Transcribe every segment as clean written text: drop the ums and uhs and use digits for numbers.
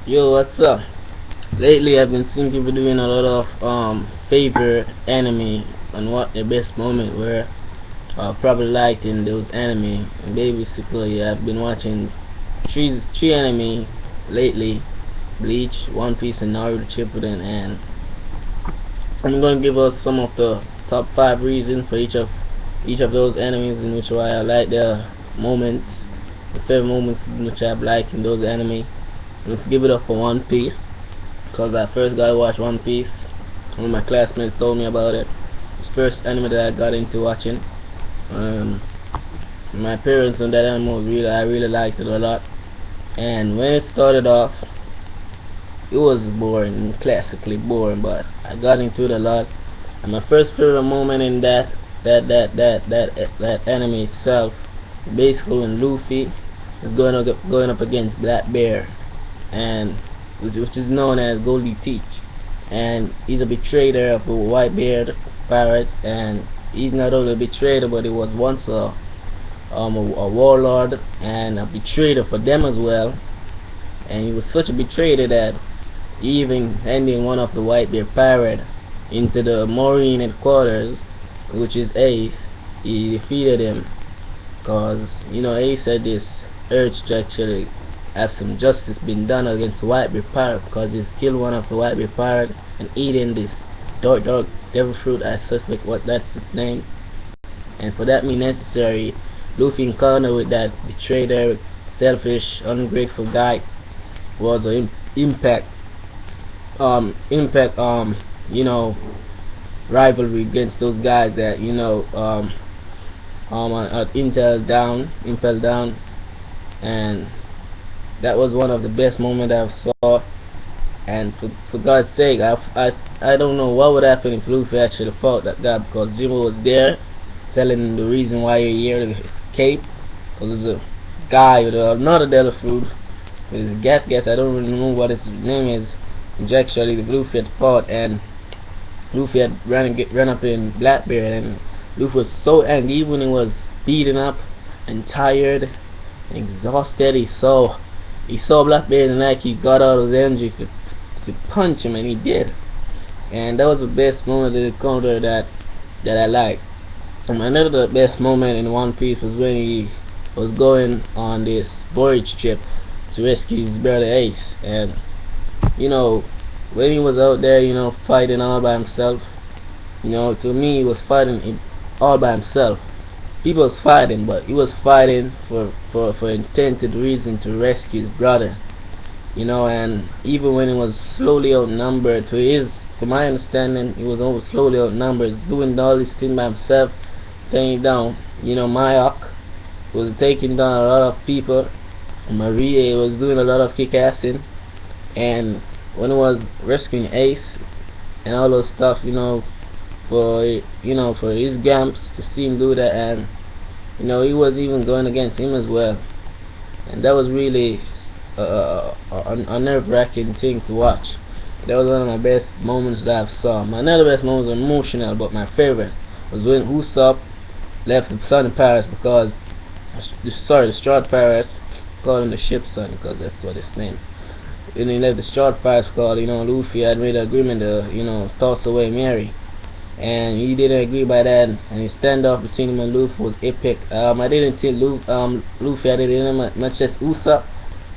Yo, what's up? Lately, I've been thinking of doing a lot of favorite anime and what the best moment were probably liked in those anime. And basically, I've been watching three anime lately: Bleach, One Piece, and Naruto Shippuden. And I'm going to give us some of the top five reasons for each of those animes in which why I like the moments, the favorite moments in which I've liked in those anime. Let's give it up for One Piece. Cause I first got to watch One Piece. One of my classmates told me about it. It's the first anime that I got into watching. Um, my parents on that anime I really liked it a lot. And when it started off, it was boring, classically boring, but I got into it a lot. And my first favorite moment in that anime itself, basically when Luffy is going up against Black Bear, and which is known as Goldie Teach, and he's a betrayer of the white-bearded pirate, and he's not only a betrayer, but he was once a warlord and a betrayer for them as well, and he was such a betrayer that he even handing one of the white-beard pirate into the Marine headquarters, which is Ace. He defeated him, cause Ace had this urge to actually have some justice been done against the Whitebeard pirate because he's killed one of the Whitebeard pirate and eaten this dark devil fruit. I suspect what that's its name, and for that being necessary, Luffy encounter with that betrayer, selfish, ungrateful guy was an impact you know rivalry against those guys that Impel Down, and that was one of the best moments I've saw. And for God's sake, I don't know what would happen if Luffy actually fought that guy, because Zero was there telling him the reason why you're here to escape. Because there's a guy with another Della fruit with his gas. I don't really know what his name is. Which actually Luffy had fought, and Luffy had run up in Blackbeard, and Luffy was so angry. Even when he was beaten up and tired and exhausted, he saw Blackbeard, and like he got out of his energy to punch him, and he did. And that was the best moment of the encounter that I liked. And another best moment in One Piece was when he was going on this voyage trip to rescue his brother Ace, and you know when he was out there, fighting all by himself. To me, he was fighting all by himself. People was fighting, but he was fighting for intended reason to rescue his brother. And even when he was slowly outnumbered, to my understanding, he was almost slowly outnumbered, doing all these things by himself, taking down, Mayok was taking down a lot of people. Maria was doing a lot of kick-assing, and when he was rescuing Ace and all those stuff, for his gamps to see him do that, and he was even going against him as well, and that was really a nerve-wracking thing to watch. That was one of my best moments that I've saw. My another best moment was emotional, but my favorite was when Usopp left the Sun Pirates, because the Straw Pirates, called him the Ship Sun because that's what his name. When he left the Straw Pirates, because Luffy had made an agreement to toss away Mary, and he didn't agree by that, and his standoff between him and Luffy was epic. I didn't think Luffy had it in him much as Usopp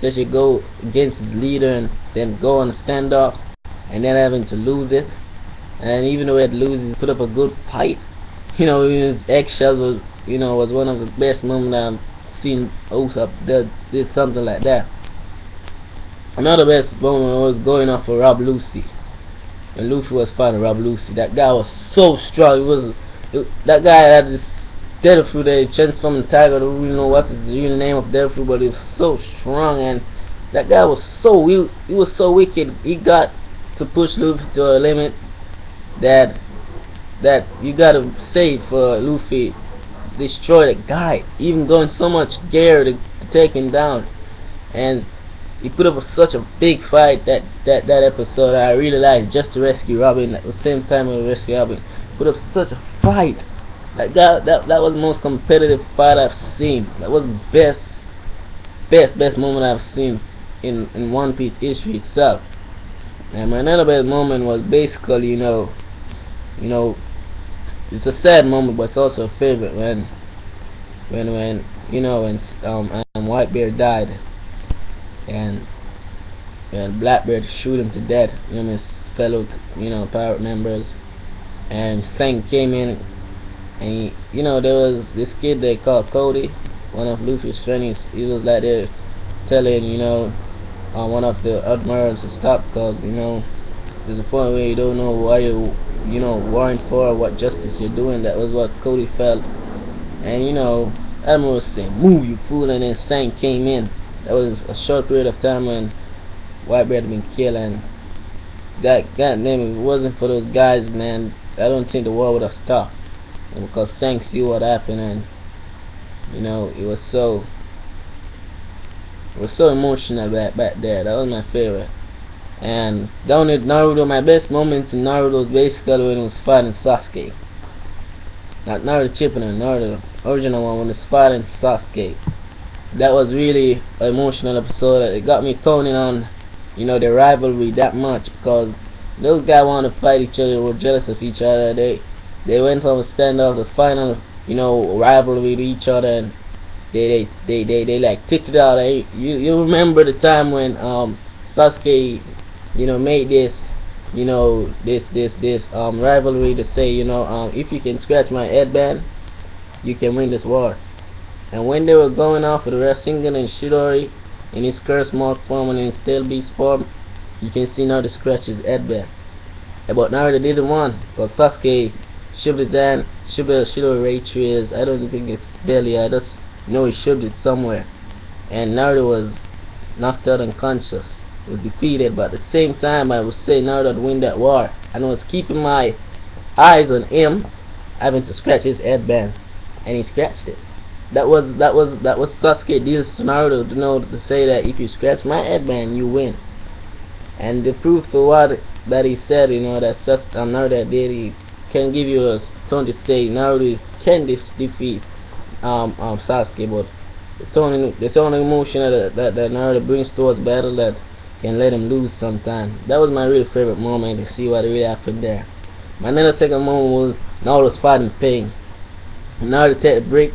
to should go against his leader and then go on a standoff and then having to lose it. And even though he had to lose, he put up a good fight. His eggshells was one of the best moments I've seen Usopp did something like that. Another best moment was going off for Rob Lucy. And Luffy was fighting Rob Lucy. That guy was so strong. That guy had this devil fruit that he transformed in tiger. I don't really know what's the real name of devil fruit, but he was so strong, and that guy was he was so wicked. He got to push Luffy to a limit that you gotta say for Luffy destroy the guy, even going so much gear to take him down. And he put up such a big fight that episode. I really liked, just to rescue Robin at the same time as rescue Robin. Put up such a fight. That was the most competitive fight I've seen. That was the best moment I've seen. in One Piece history itself. And my another best moment was basically, you know, it's a sad moment, but it's also a favorite when Whitebeard died, and Blackbeard shoot him to death. His fellow, pirate members, and Shanks came in, and there was this kid they called Cody, one of Luffy's friends. He was like there telling one of the admirals to stop, because there's a point where you don't know why you warrant for what justice you're doing. That was what Cody felt, and Admiral was saying, "Move, you fool!" And then Shanks came in. That was a short period of time when Whitebeard had been killed, and goddamn, if it wasn't for those guys, man, I don't think the war would have stopped. And because Shanks see what happened, and it was so emotional back there. That was my favorite. And down at Naruto, my best moments in Naruto was basically when he was fighting Sasuke. Not Naruto Shippuden, Naruto original one, when he was fighting Sasuke. That was really an emotional episode. It got me toning on the rivalry that much, because those guys wanted to fight each other, were jealous of each other. They went from a standoff to final rivalry to each other, and they like ticked it out. You remember the time when Sasuke made this rivalry to say, if you can scratch my headband, you can win this war. And when they were going off with Rasengan and Shidori in his curse mark form and in Steel Beast form, you can see now the scratch his headband. But Naruto didn't want, because Sasuke shoved his hand, Shidori right through his, I don't think it's belly, I just know he shoved it somewhere. And Naruto was knocked out unconscious, was defeated. But at the same time, I would say Naruto would win that war, and I was keeping my eyes on him, having to scratch his headband, and he scratched it. That was Sasuke deals to Naruto to say that if you scratch my headband, you win. And the proof for what that he said, that Naruto did, he can give you a tone to say Naruto can defeat Sasuke, but it's only emotion that Naruto brings towards battle that can let him lose sometime. That was my real favorite moment, to see what really happened there. My another second moment was Naruto's fighting Pain. Naruto take a break,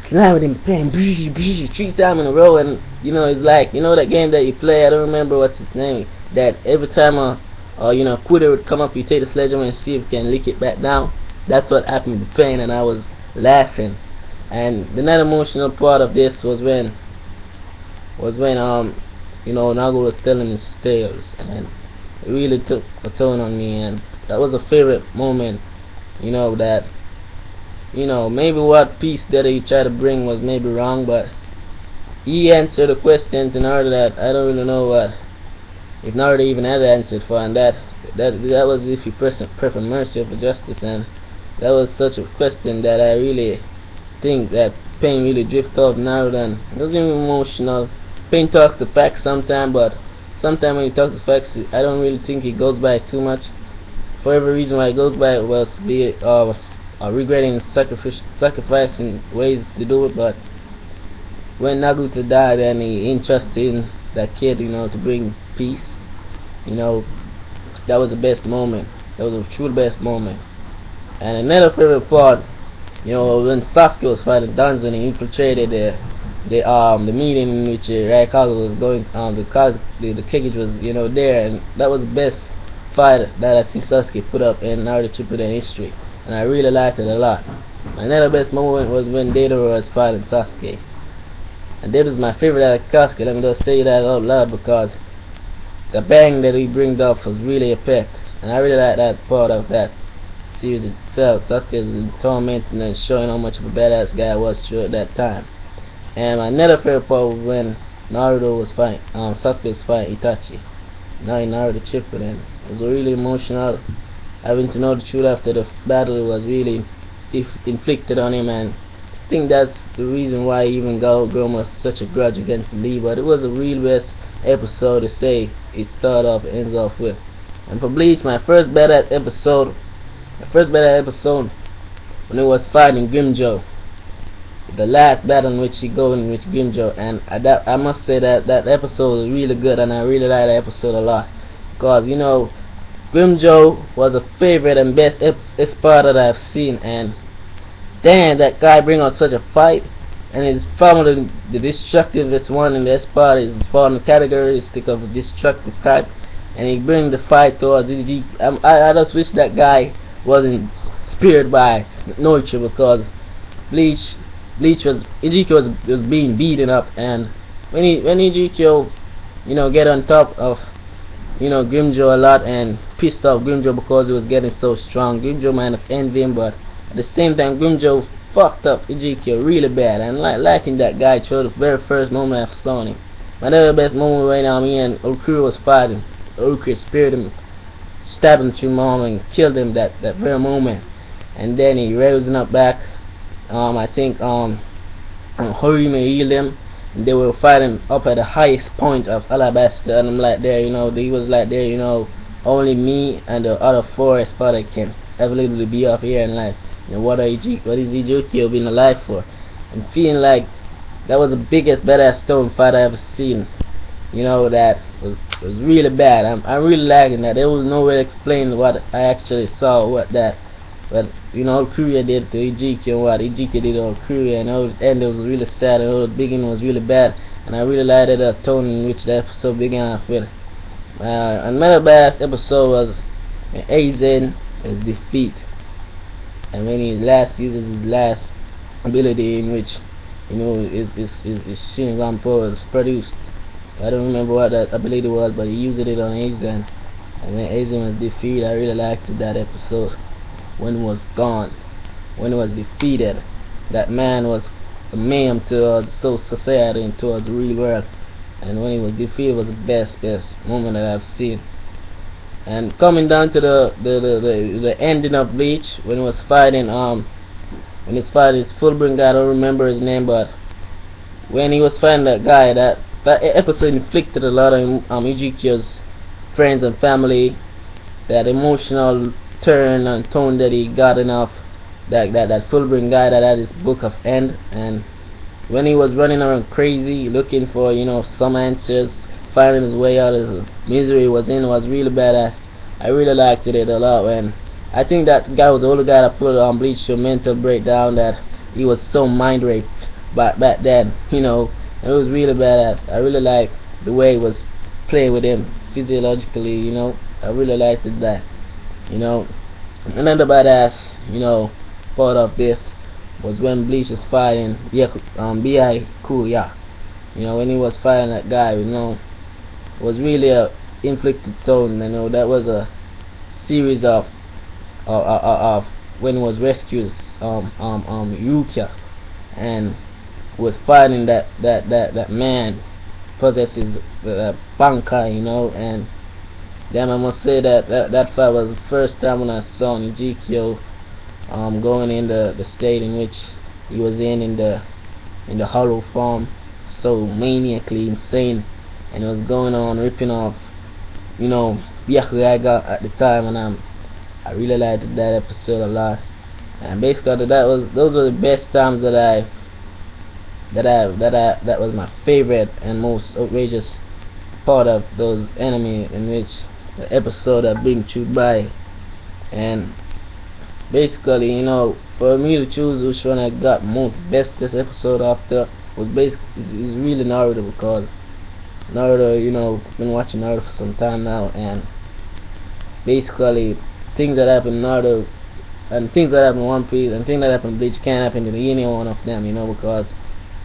slam it in Pain 3 times in a row, and it's like that game that you play, I don't remember what's its name, that every time a quitter would come up, you take the sledgehammer and see if you can lick it back down. That's what happened to Pain, and I was laughing. And the net emotional part of this was when Nago was telling his tales, and it really took a tone on me, and that was a favorite moment. That maybe what piece that he tried to bring was maybe wrong, but he answered the questions in order that I don't really know what if Naruto even had answered for, and that was if you prefer mercy over justice, and that was such a question that I really think that Pain really drifted off Naruto, and it was even emotional. Pain talks the facts sometimes, but sometimes when he talks the facts, I don't really think he goes by too much. For every reason why he goes by it was regretting sacrificing ways to do it. But when Naruto died and he entrusted in that kid, to bring peace, that was the best moment. That was a true best moment. And another favorite part, when Sasuke was fighting Danzo and he infiltrated the meeting in which Raikage was going, the Kage was there, and that was the best fight that I see Sasuke put up in Naruto Shippuden history, and I really liked it a lot. Another best moment was when Deidara was fighting Sasuke, and that was my favorite out of Sasuke. Let me just say that out loud, because the bang that he brings off was really epic, and I really like that part of that series itself. Sasuke's tormenting and showing how much of a badass guy I was through at that time. And my another favorite part was when Naruto was fighting, Sasuke was fighting Itachi. Now in Naruto Shippuden, it was really emotional. Having to know the truth after the battle was really inflicted on him, and I think that's the reason why even Goma was such a grudge against Lee. But it was a real best episode to say it started off, ends off with. And for Bleach, my first badass episode when it was fighting Grimjo. the last battle in which he go in which Grimjo, and that I must say that that episode was really good, and I really like that episode a lot, because Grimjo was a favorite and best Espada that I've seen, and damn, that guy bring out such a fight, and it's probably the destructivest one in the Espada. Is fall in the characteristic of a destructive type, and he bring the fight towards EG. I just wish that guy wasn't speared by Naruto, because Bleach Bleach was Ezekiel was being beaten up, and when Ezekiel get on top of Grimjo a lot and pissed off Grimjo because he was getting so strong. Grimjo might have envied him, but at the same time Grimjo fucked up Ezekiel really bad, and liking that guy through the very first moment I saw him. My other best moment right now, me and Okura was fighting. Okura speared him, stabbed him through mom and killed him that very moment, and then he rose up back. I think Horime healed him. They were fighting up at the highest point of Alabasta, and I'm like there, he was like there, only me and the other four Espada can availably be up here, and like, what is Ezekiel being alive for? And feeling like that was the biggest badass stone fight I ever seen. That was really bad. I'm really liking that. There was no way to explain what I actually saw, but Kuria did to Ezekiel, what Ezekiel did to Kuria, and the end was really sad, and the beginning was really bad, and I really liked the tone in which the episode began off with. Another badass episode was when Aizen is defeat, and when he uses his last ability, in which his Shinigami power was produced. I don't remember what that ability was, but he used it on Aizen, and when Aizen was defeated, I really liked that episode. When he was gone, when he was defeated, that man was a meme towards society and towards the real world, and when he was defeated was the best moment that I've seen. And coming down to the ending of Bleach, when he was fighting his Fullbring guy, I don't remember his name, but when he was fighting that guy, that episode inflicted a lot on Ezekiel's friends and family, that emotional turn and tone that he got enough, that Fullbring guy that had his book of end, and when he was running around crazy looking for some answers, finding his way out of the misery he was in, was really badass. I really liked it a lot, and I think that guy was the only guy that put on Bleach to mental breakdown, that he was so mind raped back then, and it was really badass. I really liked the way he was playing with him physiologically, I really liked that. Another badass, part of this was when Bleach was fighting B.I. Kuya. When he was fighting that guy, it was really a inflicted tone. That was a series of when he was rescued Yukia, and was fighting that man possesses the Bankai, and then I must say that fight was the first time when I saw Ezekiel going in the state in which he was in the hollow form, so maniacally insane, and it was going on ripping off Byakuyaga at the time, and I really liked that episode a lot. And basically those were the best times that was my favorite and most outrageous part of those anime, in which the episode I've been chewed by. And basically, for me to choose which one I got most bestest episode after was is really Naruto, because Naruto, been watching Naruto for some time now, and basically things that happen in Naruto and things that happen in One Piece and things that happen in Bleach can't happen to any one of them, because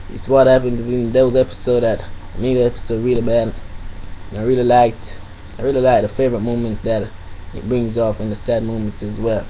it's what happened between those episodes that made the episode really bad. And I really liked the favorite moments that it brings off, and the sad moments as well.